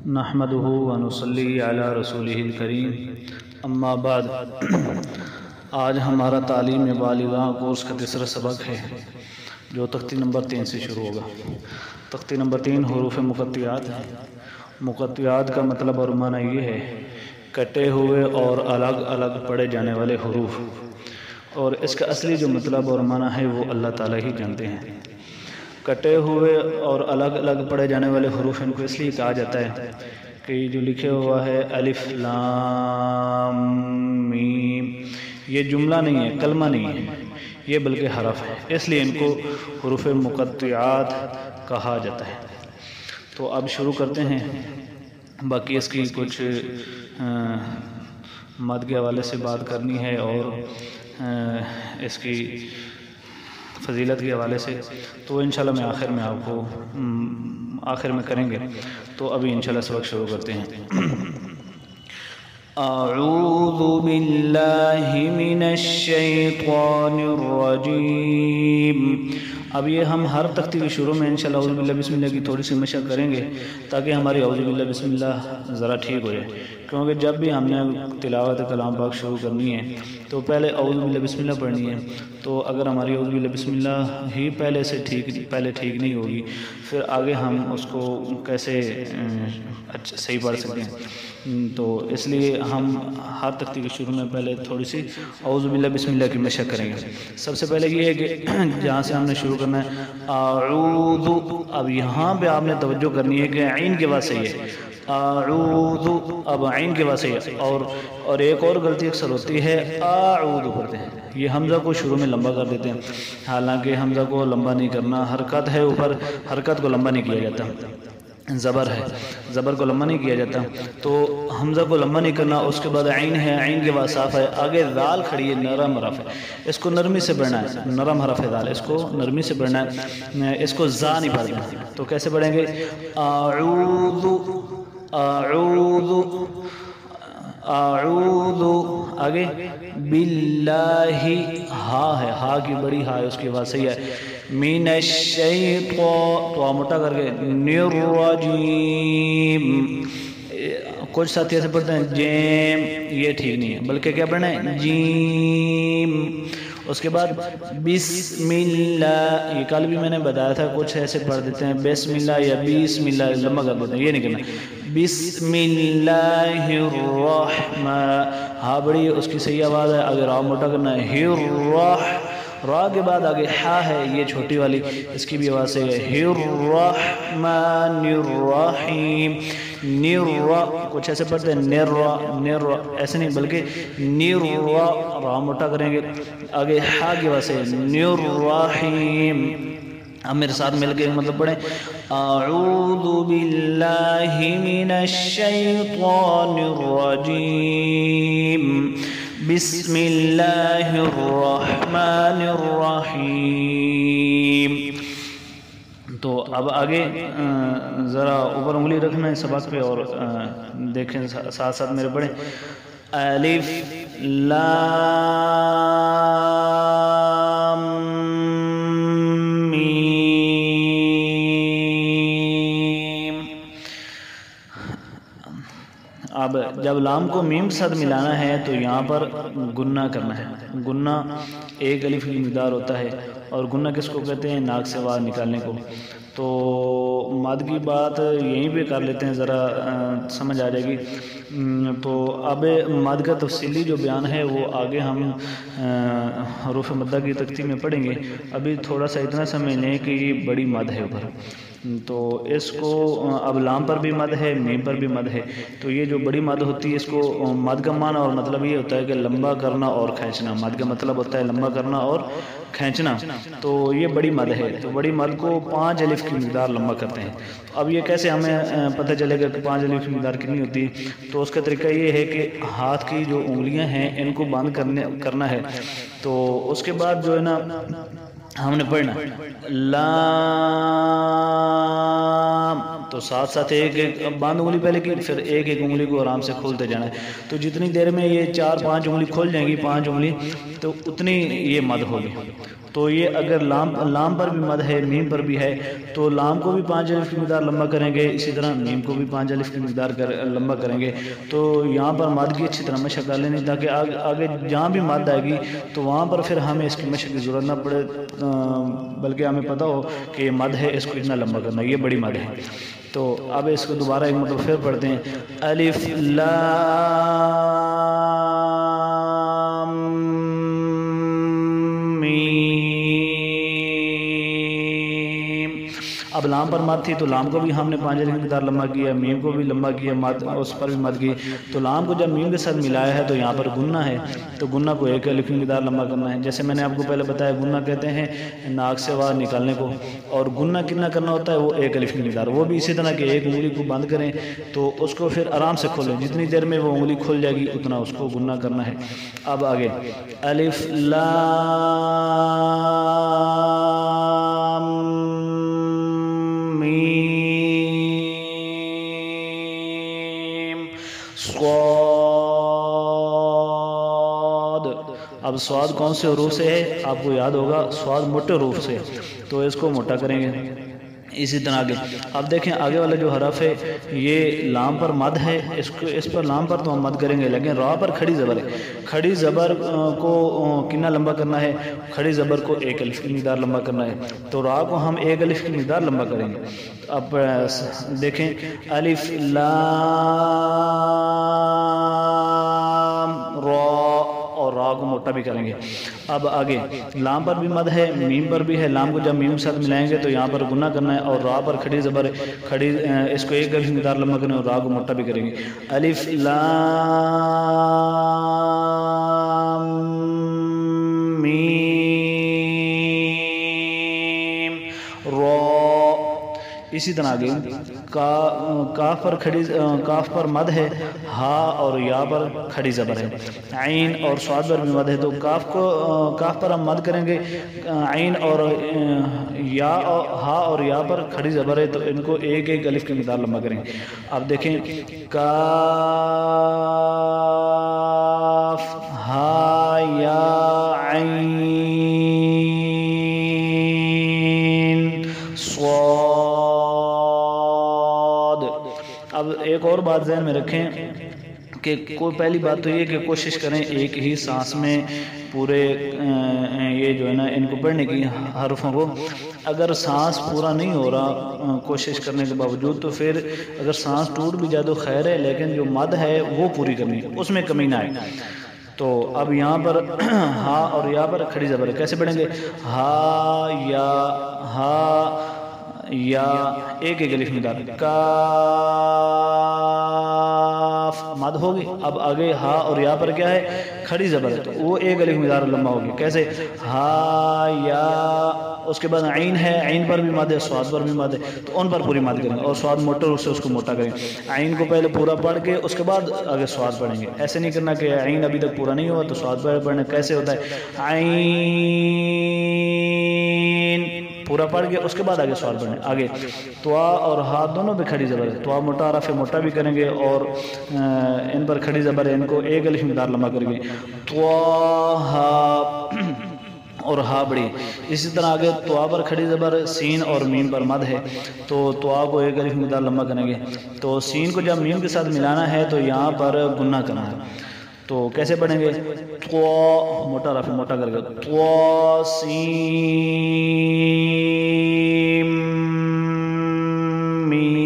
نحمده ونصلی علی رسولہ الکریم اما بعد۔ آج ہمارا تعلیم بالغاں کورس کا تیسرا سبق ہے جو تختی نمبر 3 سے شروع ہوگا۔ تختی نمبر 3 حروف مقطعات ہے۔ مقطعات کا مطلب اور معنی یہ ہے کٹے ہوئے اور الگ الگ پڑھے جانے والے حروف، اور اس کا اصلی جو مطلب اور معنی ہے وہ اللہ تعالیٰ ہی جانتے ہیں۔ کٹے ہوئے اور الگ الگ پڑھے جانے والے حروف ان کو اس لیے کہا جاتا ہے کہ یہ جو لکھے ہوا ہے الف لام میم، یہ جملہ نہیں ہے، کلمہ نہیں ہے، یہ بلکہ حرف ہے، اس لیے ان کو حروف مقطعات کہا جاتا ہے۔ تو اب شروع کرتے ہیں۔ باقی اس کی کچھ مد کے حوالے سے بات کرنی ہے اور اس کی فضیلت کے حوالے سے، تو انشاءاللہ میں آخر میں کریں گے۔ تو ابھی انشاءاللہ سبق شروع کرتے ہیں۔ اعوذ باللہ من الشیطان الرجیم۔ اب یہ ہم ہر تختی کے شروع میں انشاءاللہ اعوذ باللہ بسم اللہ کی تھوڑی سی مشق کریں گے تاکہ ہماری اعوذ باللہ بسم اللہ ذرا ٹھیک ہو جائے، کیونکہ جب بھی ہم نے تلاوت کلام پاک شروع کرنی ہے تو پہلے اعوذ باللہ بسم اللہ پڑھنی ہے۔ تو اگر ہماری اعوذ باللہ بسم اللہ ہی پہلے ٹھیک نہیں ہوگی، پھر آگے ہم اس کو کیسے صحیح پڑھ سکتے ہیں؟ تو اس لیے ہم ہر تختی کے شروع میں پہلے تھوڑی سی اعوذ باللہ بسم اللہ کی مشق کریں گے۔ سب سے پہلے یہ ہے کہ جہاں سے ہم نے شروع کرنا ہے اعوذ، اب یہاں پہ آپ نے توجہ کرنی ہے کہ عین کے بعد صحیح ہے اعوذ، اب عین کے بعد صحیح ہے۔ اور ایک اور غلطی اکثر ہوتی ہے اعوذ پڑھتے ہیں، یہ حمزہ کو شروع میں لمبا کر دیتے ہیں، حالانکہ حمزہ کو لمبا نہیں کرنا، حرکت ہے اوپر، حرکت کو لمبا نہیں کیا جاتا، زبر ہے، زبر کو لمبا نہیں کیا جاتا، تو حمزہ کو لمبا نہیں کرنا۔ اس کے بعد عین ہے، عین کے بعد صاف ہے، آگے ذال کھڑی ہے، نرم حرف ہے، اس کو نرمی سے پڑھنا ہے، نرم حرف ہے ذال، اس کو نرمی سے پڑھنا ہے، اس کو زا نہیں پڑھنا۔ تو کیسے پڑھیں گے؟ اعوذ اعوذ اعوذ، آگے باللہ، ہا ہے، ہا کی بڑی ہا ہے، اس کے بعد صحیح ہے، من الشیطان، تو موٹا کر کے الرجیم۔ کچھ ساتھی ایسے پڑھتے ہیں جیم، یہ ٹھیک نہیں ہے، بلکہ کیا پڑھنا ہے جیم۔ اس کے بعد بسم اللہ، یہ کل بھی میں نے بتایا تھا، کچھ ایسے پڑھ دیتے ہیں بسم اللہ یا بسم اللہ، لمبا کر دیتے ہیں، یہ نہیں کرنا۔ بسم اللہ الرحمن، ہاں بڑی اس کی صحیح آواز ہے، اگر آپ موٹا کرنا ہے را کے بعد آگے ہا ہے، یہ چھوٹی والی، اس کی بھی آواز صحیح ہے، الرحمن الرحیم۔ کچھ ایسے پڑھتے ہیں نر، ایسے نہیں بلکہ را موٹا کریں گے، آگے ہا کی آواز سے الرحیم۔ اب میرے ساتھ مل کے مطلب پڑھیں، اعوذ باللہ من الشیطان الرجیم، بسم اللہ الرحمن الرحیم۔ تو اب آگے ذرا اوپر انگلی رکھنا ہے سبق پہ اور دیکھیں، ساتھ ساتھ میرے پڑھیں، الف لام میم۔ اب جب لام کو میم کے ساتھ ملانا ہے تو یہاں پر گنہ کرنا ہے۔ گنہ ایک الف کی مقدار ہوتا ہے، اور گنہ کس کو کہتے ہیں؟ ناک سے آواز نکالنے کو۔ تو مد کی بات یہیں پہ کر لیتے ہیں، ذرا سمجھ آ جائے گی۔ تو اب مد کا تفصیلی جو بیان ہے وہ آگے ہم حروف مدہ کی تختی میں پڑھیں گے۔ ابھی تھوڑا سا اتنا سمجھ لیں کہ یہ بڑی مد ہے اوپر، تو اس کو اب لام پر بھی مد ہے، میم پر بھی مد ہے، تو یہ جو بڑی مد ہوتی ہے اس کو مد کا معنی اور مطلب یہ ہوتا ہے کہ لمبا کرنا اور کھینچنا۔ مد کا مطلب ہوتا ہے لمبا کرنا اور کھینچنا، تو یہ بڑی مد ہے، تو بڑی مد کو 5 الف کی مقدار لمبا کرتے ہیں۔ اب یہ کیسے ہمیں پتہ چلے گا کہ 5 الف کی مقدار کتنی ہوتی ہے؟ تو اس کا طریقہ یہ ہے کہ ہاتھ کی جو انگلیاں ہیں ان کو بند کرنا ہے، تو اس کے بعد جو ہے نا ہم نے پڑھنا لام تو ساتھ ساتھ ایک ایک باندھ انگلی پہلے کی، پھر ایک ایک انگلی کو آرام سے کھولتے جانا ہے. تو جتنی دیر میں یہ 4-5 انگلی کھول جائیں گی، 5 انگلی، تو اتنی یہ مد ہوگی. تو یہ اگر لام پر بھی مد ہے، میم پر بھی ہے، تو لام کو بھی 5 الف کی مقدار لمبا کریں گے، اسی طرح میم کو بھی 5 الف کی مقدار لمبا کریں گے. تو یہاں پر مد کی اچھی طرح مشق کر لینی، تاکہ آگے جہاں بھی مد آئے گی تو وہاں پر پھر ہمیں اس کی مشق کی ضرورت نہ پڑے، بلکہ ہمیں پتہ ہو کہ یہ مد ہے، اس کو اتنا لمبا کرنا ہے، یہ بڑی مد ہے. تو اب اس کو دوبارہ ایک مرتبہ پھر پڑھتے ہیں. الف لام میم. اب لام پر مد تھی تو لام کو بھی ہم نے 5 الف کی مقدار لمبا کیا، میم کو بھی لمبا کیا، مد اس پر بھی مد کی. تو لام کو جب میم کے ساتھ ملایا ہے تو یہاں پر گننا ہے، تو گننا کو 1 الف کی مقدار لمبا کرنا ہے. جیسے میں نے آپ کو پہلے بتایا، گننا کہتے ہیں ناک سے آواز نکالنے کو، اور گننا کتنا کرنا ہوتا ہے، وہ 1 الف کی مقدار. وہ بھی اسی طرح کہ ایک انگلی کو بند کریں تو اس کو پھر آرام سے کھولیں، جتنی دیر میں وہ انگلی کھل جائے گی اتنا اس کو گننا کرنا ہے. اب آگے الف لام میم صاد. اب سواد کون سے حروف سے ہے آپ کو یاد ہوگا، سواد موٹے حروف سے، تو اس کو موٹا کریں گے. اسی طرح آگے اب دیکھیں آگے والا جو حرف ہے یہ لام پر مد ہے، اس پر لام پر تو ہم مد کریں گے، لیکن را پر کھڑی زبر ہے. کھڑی زبر کو کتنا لمبا کرنا ہے، کھڑی زبر کو 1 الف کی مقدار لمبا کرنا ہے. تو را کو ہم 1 الف کی مقدار لمبا کریں گے. اب دیکھیں الف لام را، اور را کو موٹا بھی کریں گے. اب آگے لام پر بھی مد ہے، میم پر بھی ہے. لام کو جب میم کے ساتھ ملائیں گے تو یہاں پر گنہ کرنا ہے، اور را پر کھڑی زبر کھڑی، اس کو 1 الف مقدار لمبا کرنا ہے، اور را کو موٹا بھی کریں گے. الف لام میم را. اسی طرح آگے کاف پر کھڑی، کاف پر مد ہے، ہا اور یا پر کھڑی زبر ہے. عین اور صاد پر بھی مد ہے، تو کاف پر ہم مد کریں گے. عین اور یا، ہا اور یا پر کھڑی زبر ہے، تو ان کو 1 الف کی مقدار لمبا کریں گے. اب دیکھیں کاف ہا یا عین صاد. اب ایک اور بات ذہن میں رکھیں کہ پہلی بات تو یہ کہ کوشش کریں ایک ہی سانس میں پورے یہ جو ہے نا ان کو پڑھنے کی حرفوں کو. اگر سانس پورا نہیں ہو رہا کوشش کرنے کے باوجود، تو پھر اگر سانس ٹوٹ بھی جائے تو خیر ہے، لیکن جو مد ہے وہ پوری کرنی ہے، اس میں کمی نہ آئے. تو اب یہاں پر ہا اور یا پر کھڑی زبر ہے، کیسے پڑھیں گے؟ ہا یا، ہا یا 1 الف مقدار. کاف مد ہوگی. اب آگے ہا اور یا پر کیا ہے، کھڑی زبر ہے، تو وہ 1 الف مقدار لمبا ہوگی. کیسے؟ ہا یا. اس کے بعد عین ہے، عین پر بھی مد ہے، صاد پر بھی مد ہے، تو ان پر پوری مد کریں گے، اور صاد موٹے روپ سے اس کو موٹا کریں. عین کو پہلے پورا پڑھ کے اس کے بعد آگے صاد پڑھیں گے. ایسے نہیں کرنا کہ عین ابھی تک پورا نہیں ہوا تو صاد پڑھنا. کیسے ہوتا ہے؟ عین پورا پڑھ کے اس کے بعد آگے سوال پڑھیں. آگے توا اور ہا دونوں پہ کھڑی زبر ہے. توا موٹا حرف ہے، موٹا بھی کریں گے، اور ان پر کھڑی زبر ہے، ان کو 1 الف مقدار لمبا کریں گے. توا ہا اور ہا بڑی. اسی طرح آگے توا پر کھڑی زبر، سین اور میم پر مد ہے، تو توا کو 1 الف مقدار لمبا کریں گے. تو سین کو جب میم کے ساتھ ملانا ہے تو یہاں پر گنہ کرنا ہے. تو کیسے پڑھیں گے؟ توا موٹا حرف موٹا کر کے توا سین میم.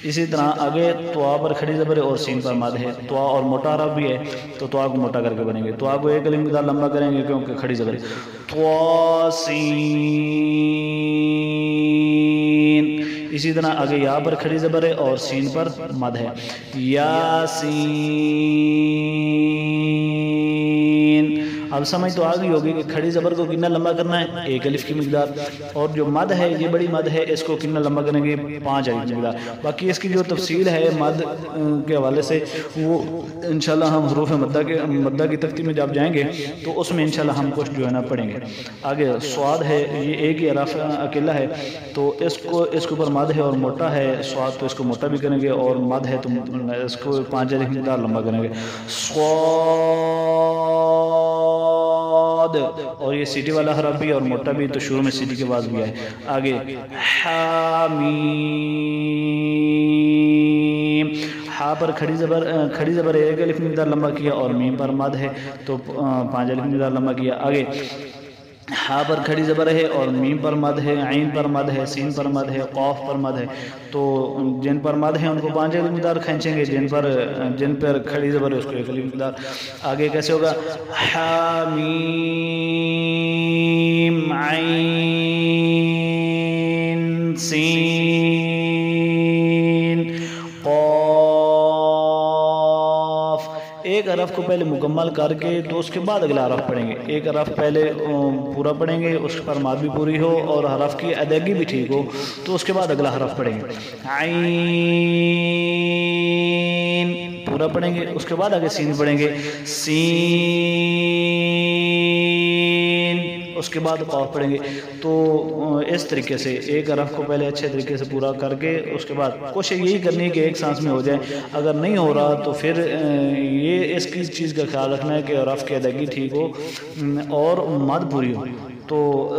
اسی طرح آگے توا پر کھڑی زبر اور سین پر مد ہے. توا اور موٹا حرف بھی ہے تو توا کو موٹا کر کے بنیں گے. توا کو 1 الف مقدار لمبا کریں گے کیونکہ کھڑی زبر ہے. توا سین. اسی طرح آگے یا پر کھڑی زبر ہے اور سین پر مد ہے. یاسین. اب سمجھ تو آ گئی ہوگی کہ کھڑی زبر کو کتنا لمبا کرنا ہے، 1 الف کی مقدار، اور جو مد ہے یہ بڑی مد ہے اس کو کتنا لمبا کریں گے، 5 الف کی مقدار۔ باقی اس کی جو تفصیل ہے مد کے حوالے سے وہ انشاءاللہ ہم حروف مدہ کی تختی میں جب جائیں گے تو اس میں انشاءاللہ ہم کچھ جو ہے نا پڑھیں گے۔ آگے صاد ہے، یہ ایک ہی حرف اکیلا ہے تو اس کے اوپر مد ہے اور موٹا ہے صاد، تو اس کو موٹا بھی کریں گے، اور مد ہے تو اس کو 5 الف کی مقدار لمبا کریں گے، صاد، اور یہ سیٹی والا حرف بھی اور موٹا بھی، تو شروع میں سیٹی کے بعد بھی ہے۔ آگے حامیم، ہا پر کھڑی زبر 1 الف کی مقدار لمبا کیا، اور میم پر مد ہے تو 5 الف کی مقدار لمبا کیا۔ آگے ہا پر کھڑی زبر ہے اور میم پر مد ہے، عین پر مد ہے، سین پر مد ہے، قاف پر مد ہے، تو جن پر مد ہے ان کو 5 الف کی مقدار کھینچیں گے، جن پر کھڑی زبر ہے اس کو 1 الف کی مقدار۔ آگے کیسے ہوگا، حامیم عین سین قاف، ایک حرف کو پہلے مکمل کر کے تو اس کے بعد اگلا حرف پڑھیں گے، ایک حرف پہلے پورا پڑھیں گے اس پر ماد بھی پوری ہو اور حرف کی ادائیگی بھی ٹھیک ہو تو اس کے بعد اگلا حرف پڑھیں گے۔ عین پورا پڑھیں گے، اس کے بعد آگے سین پڑھیں گے، سین، اس کے بعد قاف پڑھیں گے۔ تو اس طریقے سے ایک حرف کو پہلے اچھے طریقے سے پورا کر کے اس کے بعد کوشش یہی کرنی ہے کہ ایک سانس میں ہو جائے، اگر نہیں ہو رہا تو پھر یہ اس کی چیز کا خیال رکھنا ہے کہ حرف کی ادائیگی ٹھیک ہو اور مد پوری ہو، تو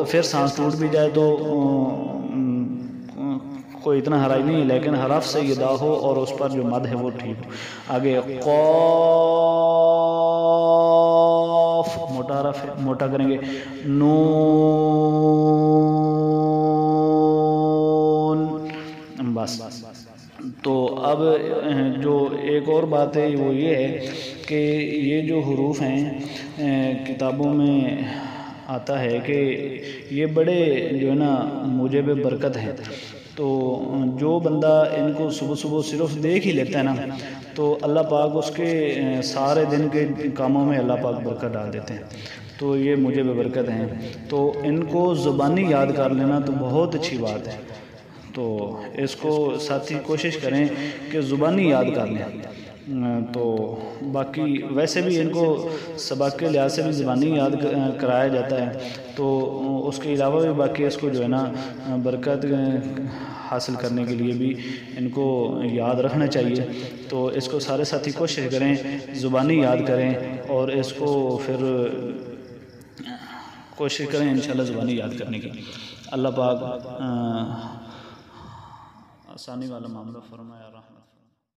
پھر سانس ٹوٹ بھی جائے تو کوئی اتنا حرج نہیں ہے، لیکن حرف سے ادا ہو اور اس پر جو مد ہے وہ ٹھیک ہو۔ آگے قاف، موٹا حرف ہے، موٹا کریں گے، نون، بس۔ تو اب جو ایک اور بات ہے وہ یہ ہے کہ یہ جو حروف ہیں کتابوں میں آتا ہے کہ یہ بڑے جو ہے نا موجب برکت ہے، تو جو بندہ ان کو صبح صبح صرف دیکھ ہی لیتا ہے نا تو اللہ پاک اس کے سارے دن کے کاموں میں اللہ پاک برکت ڈال دیتے ہیں، تو یہ موجب برکت ہیں، تو ان کو زبانی یاد کر لینا تو بہت اچھی بات ہے، تو اس کو ساتھی کوشش کریں کہ زبانی یاد کر لیں۔ تو باقی ویسے بھی ان کو سبق کے لحاظ سے بھی زبانی یاد کرایا جاتا ہے، تو اس کے علاوہ بھی باقی اس کو جو ہے نا برکت حاصل کرنے کے لیے بھی ان کو یاد رکھنا چاہیے، تو اس کو سارے ساتھی کوشش کریں زبانی یاد کریں اور اس کو پھر کوشش کریں انشاءاللہ زبانی یاد کرنے کی۔ اللہ پاک آسانی والا معاملہ فرمائے۔